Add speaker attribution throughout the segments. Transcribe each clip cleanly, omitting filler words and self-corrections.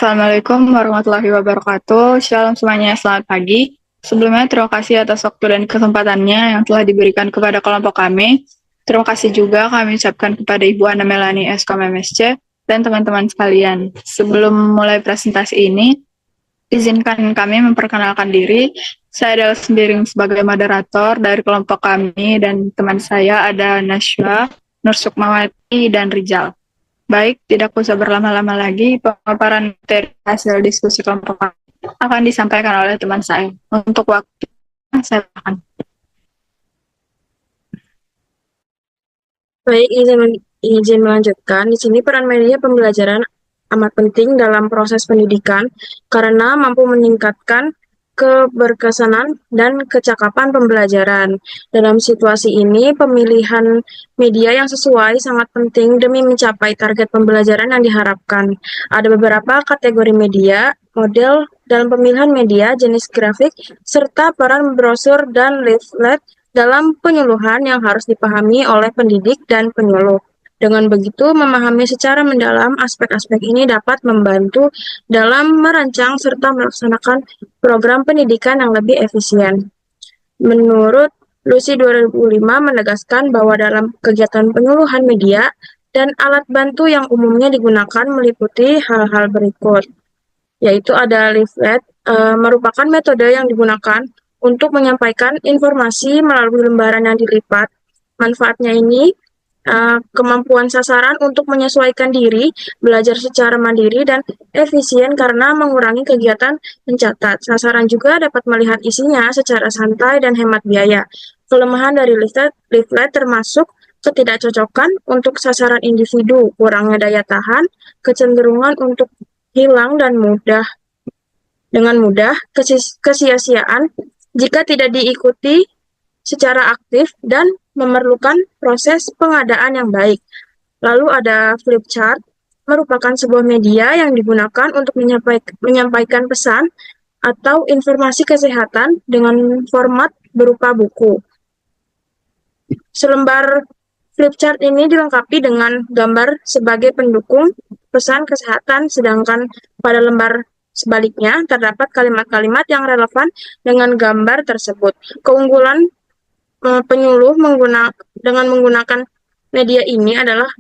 Speaker 1: Assalamualaikum warahmatullahi wabarakatuh. Shalom semuanya, selamat pagi. Sebelumnya, terima kasih atas waktu dan kesempatannya yang telah diberikan kepada kelompok kami. Terima kasih juga kami ucapkan kepada Ibu Ana Melani Eskom MSC dan teman-teman sekalian. Sebelum mulai presentasi ini, izinkan kami memperkenalkan diri. Saya adalah sendiri sebagai moderator dari kelompok kami dan teman saya ada Nashwa, Nur Sukmawati, dan Rizal. Baik, tidak usah berlama-lama lagi, pemaparan materi hasil diskusi kelompok akan disampaikan oleh teman saya. Untuk waktu, saya akan.
Speaker 2: Baik, izin melanjutkan. Di sini peran media pembelajaran amat penting dalam proses pendidikan karena mampu meningkatkan keberkesanan dan kecakapan pembelajaran. Dalam situasi ini, pemilihan media yang sesuai sangat penting demi mencapai target pembelajaran yang diharapkan. Ada beberapa kategori media, model dalam pemilihan media, jenis grafik, serta peran brosur dan leaflet dalam penyuluhan yang harus dipahami oleh pendidik dan penyuluh. Dengan begitu, memahami secara mendalam aspek-aspek ini dapat membantu dalam merancang serta melaksanakan program pendidikan yang lebih efisien. Menurut Lucy 2005 menegaskan bahwa dalam kegiatan penyuluhan media dan alat bantu yang umumnya digunakan meliputi hal-hal berikut, yaitu ada leaflet, merupakan metode yang digunakan untuk menyampaikan informasi melalui lembaran yang dilipat. Manfaatnya ini kemampuan sasaran untuk menyesuaikan diri, belajar secara mandiri dan efisien karena mengurangi kegiatan mencatat. Sasaran juga dapat melihat isinya secara santai dan hemat biaya. Kelemahan dari leaflet termasuk ketidakcocokan untuk sasaran individu, kurangnya daya tahan, kecenderungan untuk hilang dan dengan mudah, kesia-siaan jika tidak diikuti secara aktif dan memerlukan proses pengadaan yang baik. Lalu ada flip chart, merupakan sebuah media yang digunakan untuk menyampaikan pesan atau informasi kesehatan dengan format berupa buku. Selembar flip chart ini dilengkapi dengan gambar sebagai pendukung pesan kesehatan, sedangkan pada lembar sebaliknya terdapat kalimat-kalimat yang relevan dengan gambar tersebut. Keunggulan penyuluh dengan menggunakan media ini adalah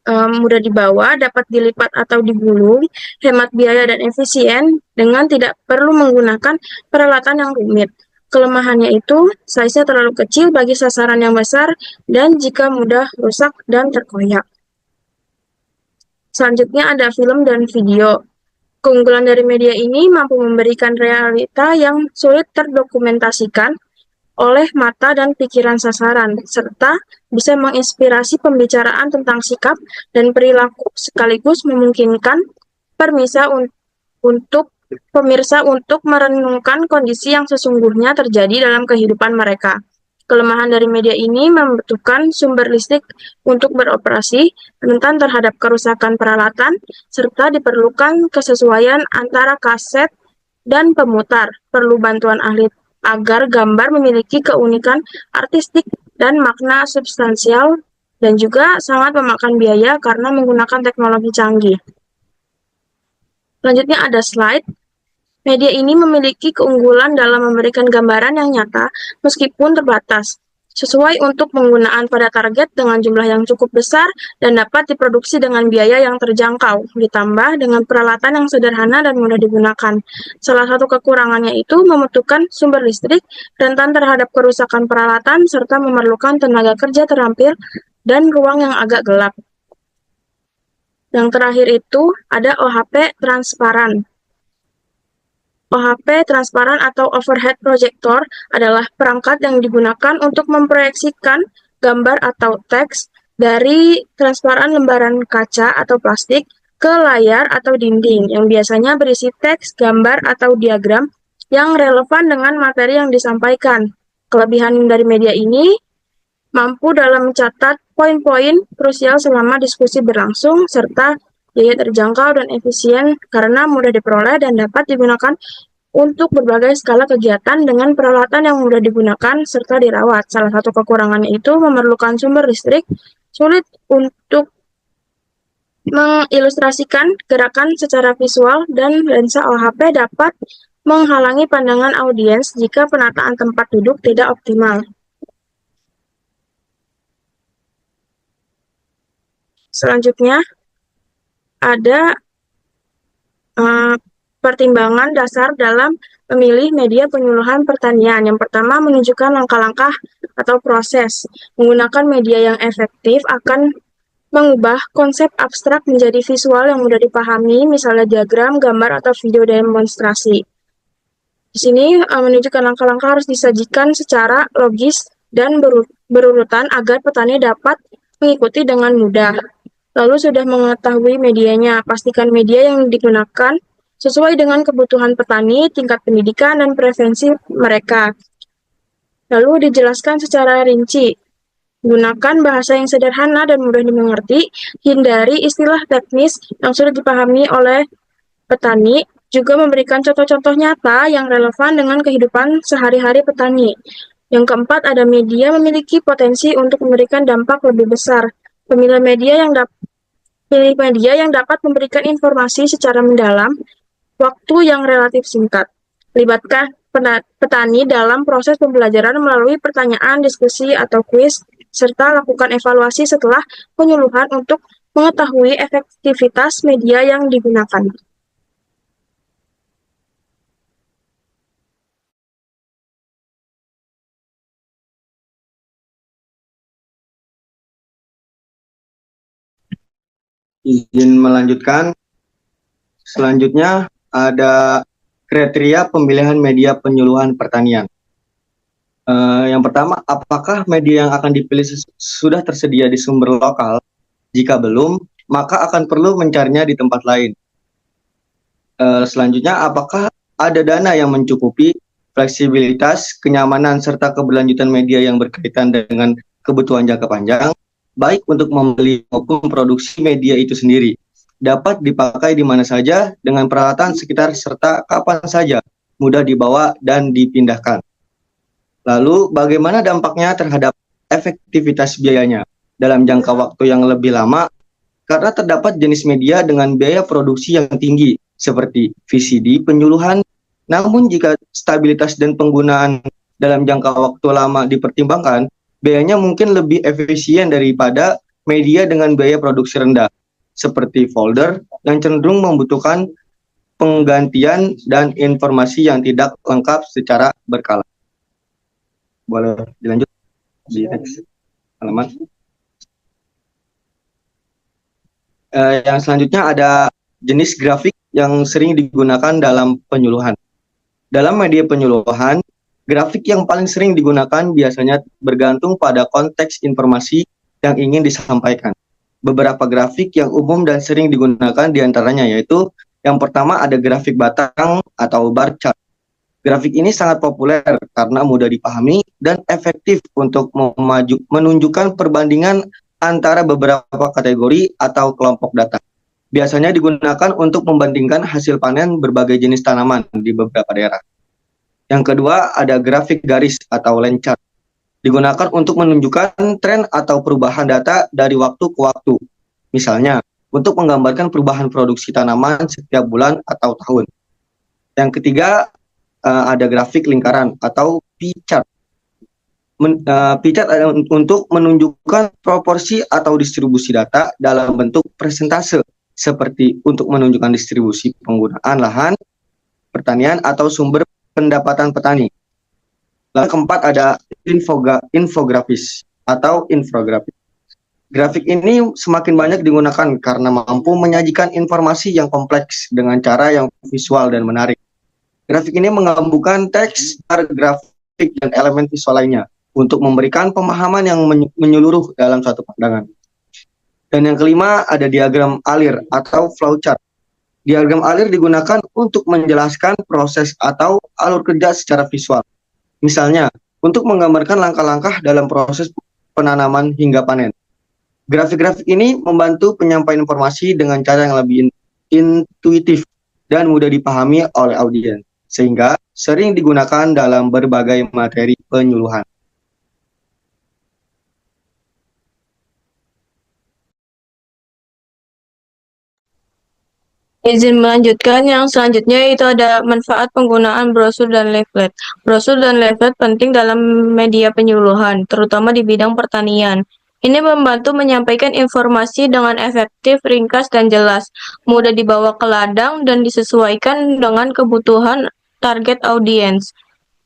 Speaker 2: mudah dibawa, dapat dilipat atau digulung, hemat biaya dan efisien dengan tidak perlu menggunakan peralatan yang rumit. Kelemahannya itu, size-nya terlalu kecil bagi sasaran yang besar dan jika mudah rusak dan terkoyak. Selanjutnya ada film dan video. Keunggulan dari media ini mampu memberikan realita yang sulit terdokumentasikan oleh mata dan pikiran sasaran, serta bisa menginspirasi pembicaraan tentang sikap dan perilaku sekaligus memungkinkan pemirsa untuk merenungkan kondisi yang sesungguhnya terjadi dalam kehidupan mereka. Kelemahan dari media ini membutuhkan sumber listrik untuk beroperasi, rentan terhadap kerusakan peralatan, serta diperlukan kesesuaian antara kaset dan pemutar. Perlu bantuan ahli agar gambar memiliki keunikan artistik dan makna substansial dan juga sangat memakan biaya karena menggunakan teknologi canggih. Selanjutnya ada slide. Media ini memiliki keunggulan dalam memberikan gambaran yang nyata meskipun terbatas, sesuai untuk penggunaan pada target dengan jumlah yang cukup besar dan dapat diproduksi dengan biaya yang terjangkau, ditambah dengan peralatan yang sederhana dan mudah digunakan. Salah satu kekurangannya itu membutuhkan sumber listrik, rentan terhadap kerusakan peralatan, serta memerlukan tenaga kerja terampil dan ruang yang agak gelap. Yang terakhir itu ada OHP transparan. OHP transparan atau overhead projector adalah perangkat yang digunakan untuk memproyeksikan gambar atau teks dari transparan lembaran kaca atau plastik ke layar atau dinding yang biasanya berisi teks, gambar, atau diagram yang relevan dengan materi yang disampaikan. Kelebihan dari media ini mampu dalam mencatat poin-poin krusial selama diskusi berlangsung, serta biaya terjangkau dan efisien karena mudah diperoleh dan dapat digunakan untuk berbagai skala kegiatan dengan peralatan yang mudah digunakan serta dirawat. Salah satu kekurangannya itu memerlukan sumber listrik, sulit untuk mengilustrasikan gerakan secara visual dan lensa OHP dapat menghalangi pandangan audiens jika penataan tempat duduk tidak optimal. Selanjutnya, ada pertimbangan dasar dalam memilih media penyuluhan pertanian. Yang pertama, menunjukkan langkah-langkah atau proses. Menggunakan media yang efektif akan mengubah konsep abstrak menjadi visual yang mudah dipahami, misalnya diagram, gambar, atau video demonstrasi. Di sini menunjukkan langkah-langkah harus disajikan secara logis dan berurutan agar petani dapat mengikuti dengan mudah. Lalu sudah mengetahui medianya, pastikan media yang digunakan sesuai dengan kebutuhan petani, tingkat pendidikan, dan preferensi mereka. Lalu dijelaskan secara rinci. Gunakan bahasa yang sederhana dan mudah dimengerti, hindari istilah teknis yang sulit dipahami oleh petani, juga memberikan contoh-contoh nyata yang relevan dengan kehidupan sehari-hari petani. Yang keempat, ada media memiliki potensi untuk memberikan dampak lebih besar. Pilih media yang dapat memberikan informasi secara mendalam, waktu yang relatif singkat. Libatkan petani dalam proses pembelajaran melalui pertanyaan, diskusi, atau kuis, serta lakukan evaluasi setelah penyuluhan untuk mengetahui efektivitas media yang digunakan.
Speaker 3: Izin melanjutkan. Selanjutnya ada kriteria pemilihan media penyuluhan pertanian. Yang pertama, apakah media yang akan dipilih sudah tersedia di sumber lokal? Jika belum, maka akan perlu mencarinya di tempat lain. Selanjutnya, apakah ada dana yang mencukupi fleksibilitas, kenyamanan, serta keberlanjutan media yang berkaitan dengan kebutuhan jangka panjang, baik untuk membeli maupun produksi media itu sendiri, dapat dipakai di mana saja dengan peralatan sekitar serta kapan saja, mudah dibawa dan dipindahkan. Lalu, bagaimana dampaknya terhadap efektivitas biayanya dalam jangka waktu yang lebih lama? Karena terdapat jenis media dengan biaya produksi yang tinggi, seperti VCD penyuluhan. Namun jika stabilitas dan penggunaan dalam jangka waktu lama dipertimbangkan, biayanya mungkin lebih efisien daripada media dengan biaya produksi rendah, seperti folder yang cenderung membutuhkan penggantian dan informasi yang tidak lengkap secara berkala. Boleh dilanjut di next halaman. Yang selanjutnya ada jenis grafik yang sering digunakan dalam penyuluhan. Dalam media penyuluhan, grafik yang paling sering digunakan biasanya bergantung pada konteks informasi yang ingin disampaikan. Beberapa grafik yang umum dan sering digunakan diantaranya yaitu yang pertama ada grafik batang atau bar chart. Grafik ini sangat populer karena mudah dipahami dan efektif untuk menunjukkan perbandingan antara beberapa kategori atau kelompok data. Biasanya digunakan untuk membandingkan hasil panen berbagai jenis tanaman di beberapa daerah. Yang kedua, ada grafik garis atau line chart. Digunakan untuk menunjukkan tren atau perubahan data dari waktu ke waktu. Misalnya, untuk menggambarkan perubahan produksi tanaman setiap bulan atau tahun. Yang ketiga, ada grafik lingkaran atau pie chart. Pie chart untuk menunjukkan proporsi atau distribusi data dalam bentuk persentase, seperti untuk menunjukkan distribusi penggunaan lahan, pertanian, atau sumber pendapatan petani. Lalu keempat ada infografis atau infografis. Grafik ini semakin banyak digunakan karena mampu menyajikan informasi yang kompleks dengan cara yang visual dan menarik. Grafik ini menggabungkan teks, grafik, dan elemen visual lainnya untuk memberikan pemahaman yang menyeluruh dalam suatu pandangan. Dan yang kelima ada diagram alir atau flowchart. Diagram alir digunakan untuk menjelaskan proses atau alur kerja secara visual. Misalnya, untuk menggambarkan langkah-langkah dalam proses penanaman hingga panen. Grafik-grafik ini membantu penyampaian informasi dengan cara yang lebih intuitif dan mudah dipahami oleh audiens, sehingga sering digunakan dalam berbagai materi penyuluhan.
Speaker 2: Izin melanjutkan, yang selanjutnya itu ada manfaat penggunaan brosur dan leaflet. Brosur dan leaflet penting dalam media penyuluhan, terutama di bidang pertanian. Ini membantu menyampaikan informasi dengan efektif, ringkas, dan jelas, mudah dibawa ke ladang, dan disesuaikan dengan kebutuhan target audiens.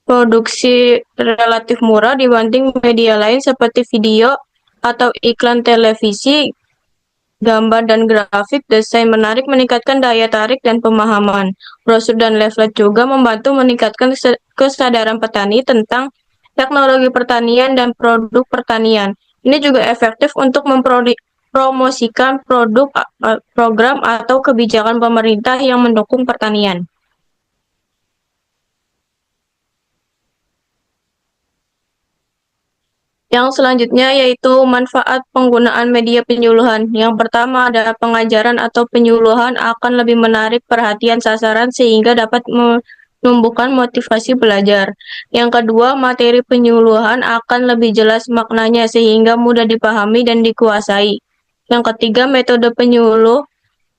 Speaker 2: Produksi relatif murah dibanding media lain seperti video atau iklan televisi. Gambar dan grafik, desain menarik meningkatkan daya tarik dan pemahaman. Brosur dan leaflet juga membantu meningkatkan kesadaran petani tentang teknologi pertanian dan produk pertanian. Ini juga efektif untuk mempromosikan produk, program, atau kebijakan pemerintah yang mendukung pertanian. Yang selanjutnya yaitu manfaat penggunaan media penyuluhan. Yang pertama adalah pengajaran atau penyuluhan akan lebih menarik perhatian sasaran sehingga dapat menumbuhkan motivasi belajar. Yang kedua, materi penyuluhan akan lebih jelas maknanya sehingga mudah dipahami dan dikuasai. Yang ketiga,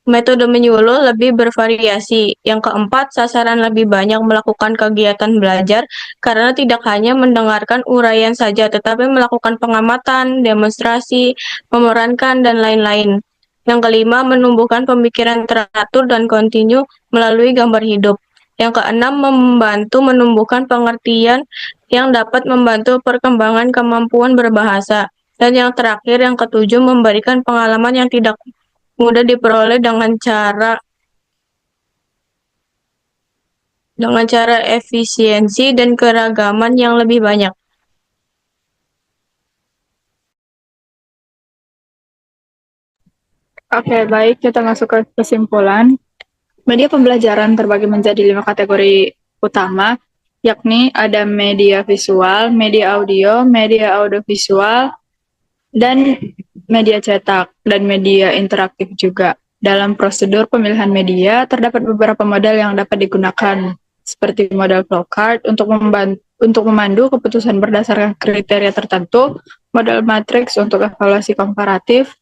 Speaker 2: Metode menyuluh lebih bervariasi. Yang keempat, sasaran lebih banyak melakukan kegiatan belajar karena tidak hanya mendengarkan uraian saja, tetapi melakukan pengamatan, demonstrasi, memerankan, dan lain-lain. Yang kelima, menumbuhkan pemikiran teratur dan kontinu melalui gambar hidup. Yang keenam, membantu menumbuhkan pengertian yang dapat membantu perkembangan kemampuan berbahasa. Dan yang terakhir, yang ketujuh, memberikan pengalaman yang tidak mudah diperoleh dengan cara efisiensi dan keragaman yang lebih banyak.
Speaker 1: Oke, baik, kita masuk ke kesimpulan. Media pembelajaran terbagi menjadi 5 kategori utama, yakni ada media visual, media audiovisual, dan media cetak, dan media interaktif juga. Dalam prosedur pemilihan media, terdapat beberapa model yang dapat digunakan, seperti model flowchart untuk memandu keputusan berdasarkan kriteria tertentu, model matriks untuk evaluasi komparatif,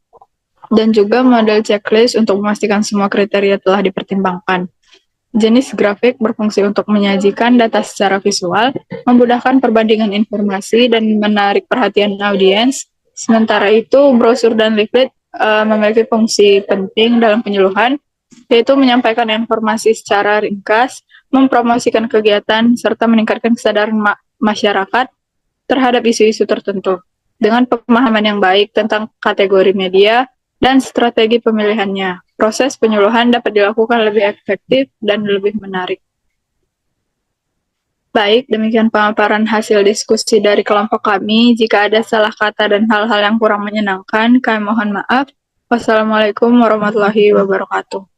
Speaker 1: dan juga model checklist untuk memastikan semua kriteria telah dipertimbangkan. Jenis grafik berfungsi untuk menyajikan data secara visual, memudahkan perbandingan informasi, dan menarik perhatian audiens. Sementara itu, brosur dan leaflet memiliki fungsi penting dalam penyuluhan, yaitu menyampaikan informasi secara ringkas, mempromosikan kegiatan, serta meningkatkan kesadaran masyarakat terhadap isu-isu tertentu. Dengan pemahaman yang baik tentang kategori media dan strategi pemilihannya, proses penyuluhan dapat dilakukan lebih efektif dan lebih menarik. Baik, demikian pemaparan hasil diskusi dari kelompok kami. Jika ada salah kata dan hal-hal yang kurang menyenangkan, kami mohon maaf. Wassalamualaikum warahmatullahi wabarakatuh.